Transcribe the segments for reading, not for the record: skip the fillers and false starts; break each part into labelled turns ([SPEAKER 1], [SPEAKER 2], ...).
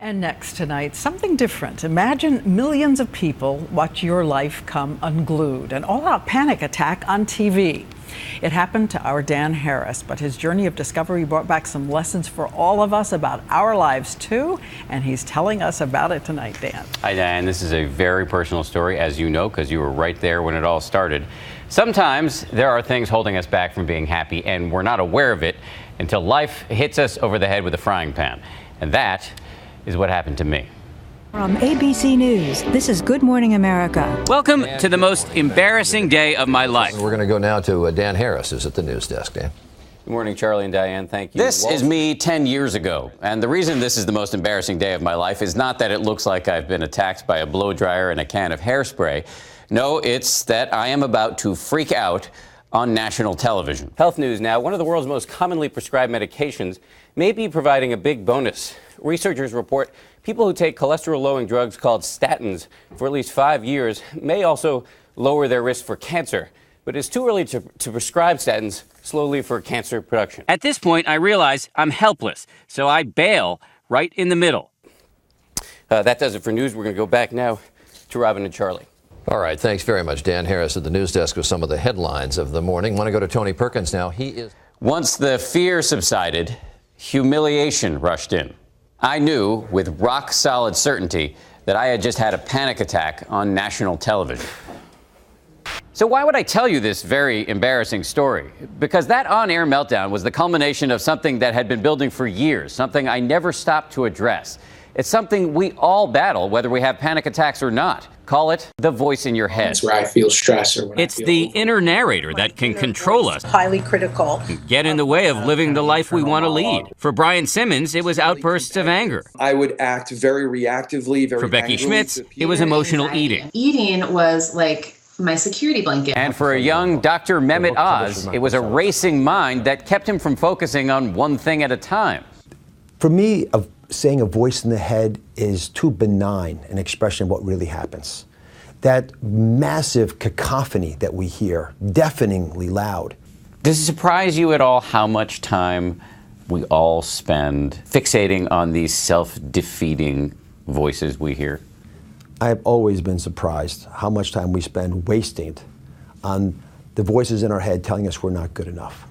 [SPEAKER 1] And next tonight, something different. Imagine millions of people watch your life come unglued. An all-out panic attack on TV. It happened to our Dan Harris, but his journey of discovery brought back some lessons for all of us about our lives too, and he's telling us about it tonight, Dan.
[SPEAKER 2] Hi, Dan. This is a very personal story, as you know, because you were right there when it all started. Sometimes there are things holding us back from being happy, and we're not aware of it until life hits us over the head with a frying pan. And that is what happened to me.
[SPEAKER 3] From ABC News, this is Good Morning America.
[SPEAKER 2] Welcome to the most embarrassing day of my life.
[SPEAKER 4] We're going to go now to Dan Harris, who's at the news desk. Dan.
[SPEAKER 2] Good morning, Charlie and Diane. Thank you. This is me 10 years ago. And the reason this is the most embarrassing day of my life is not that it looks like I've been attacked by a blow dryer and a can of hairspray. No, it's that I am about to freak out on national television. Health news now. One of the world's most commonly prescribed medications may be providing a big bonus. Researchers report people who take cholesterol-lowering drugs called statins for at least 5 years may also lower their risk for cancer. But it's too early to prescribe statins slowly for cancer production. At this point, I realize I'm helpless, so I bail right in the middle. That does it for news. We're going to go back now to Robin and Charlie.
[SPEAKER 4] All right, thanks very much. Dan Harris at the news desk with some of the headlines of the morning. Want to go to Tony Perkins now. Once the fear subsided, humiliation rushed in. I knew with rock-solid certainty that I had just had a panic attack on national television. So why would I tell you this very embarrassing story? Because that on-air meltdown was the culmination of something that had been building for years, something I never stopped to address. It's something we all battle, whether we have panic attacks or not. Call it the voice in your head.
[SPEAKER 5] It's where I feel stress or when
[SPEAKER 2] it's the inner narrator that can control us.
[SPEAKER 6] Highly critical.
[SPEAKER 2] Get in the way of living the life we want to lead. For Brian Simmons, it was outbursts of anger.
[SPEAKER 7] I would act very reactively, very
[SPEAKER 2] For Becky Schmitz, it was emotional eating.
[SPEAKER 8] Eating was like my security blanket.
[SPEAKER 2] And for a young Dr. Mehmet Oz, it was a racing mind that kept him from focusing on one thing at a time.
[SPEAKER 9] For me, saying a voice in the head is too benign an expression of what really happens. That massive cacophony that we hear, deafeningly loud.
[SPEAKER 2] Does it surprise you at all how much time we all spend fixating on these self-defeating voices we hear?
[SPEAKER 9] I've always been surprised how much time we spend wasting on the voices in our head telling us we're not good enough.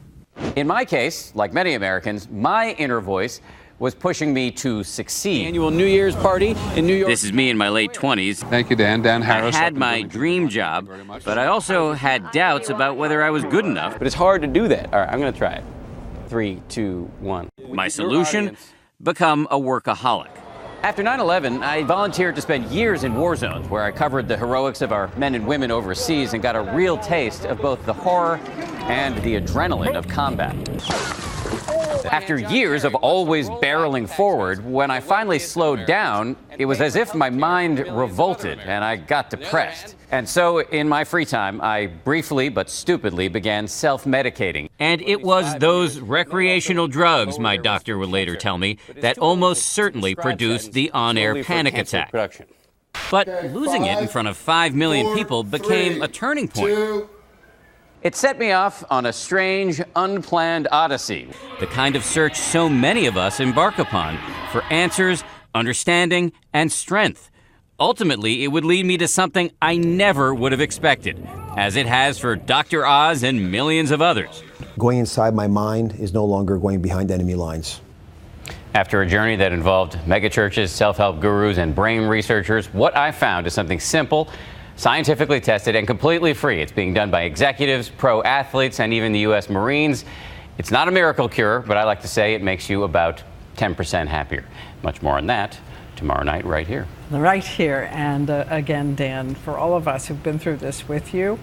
[SPEAKER 2] In my case, like many Americans, my inner voice was pushing me to succeed. Annual New Year's party in New York. This is me in my late 20s.
[SPEAKER 10] Thank you, Dan. Dan Harris.
[SPEAKER 2] I had my dream job, but I also had doubts about whether I was good enough. But it's hard to do that. All right, I'm going to try it. 3, 2, 1. My solution? Become a workaholic. After 9/11, I volunteered to spend years in war zones where I covered the heroics of our men and women overseas and got a real taste of both the horror and the adrenaline of combat. After years of always barreling forward, when I finally slowed down, it was as if my mind revolted and I got depressed. And so in my free time, I briefly but stupidly began self-medicating. And it was those recreational drugs, my doctor would later tell me, that almost certainly produced the on-air panic attack. But losing it in front of 5 million people became a turning point. It set me off on a strange, unplanned odyssey. The kind of search so many of us embark upon for answers, understanding, and strength. Ultimately, it would lead me to something I never would have expected, as it has for Dr. Oz and millions of others.
[SPEAKER 9] Going inside my mind is no longer going behind enemy lines.
[SPEAKER 2] After a journey that involved megachurches, self-help gurus, and brain researchers, what I found is something simple, scientifically tested, and completely free. It's being done by executives, pro athletes, and even the U.S. Marines. It's not a miracle cure, but I like to say it makes you about 10% happier. Much more on that tomorrow night right here.
[SPEAKER 1] Right here. And again, Dan, for all of us who've been through this with you,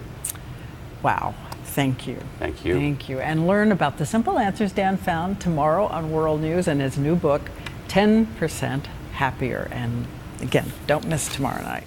[SPEAKER 1] wow, thank you.
[SPEAKER 2] Thank you.
[SPEAKER 1] Thank you. And learn about the simple answers Dan found tomorrow on World News and his new book, 10% Happier. And again, don't miss tomorrow night.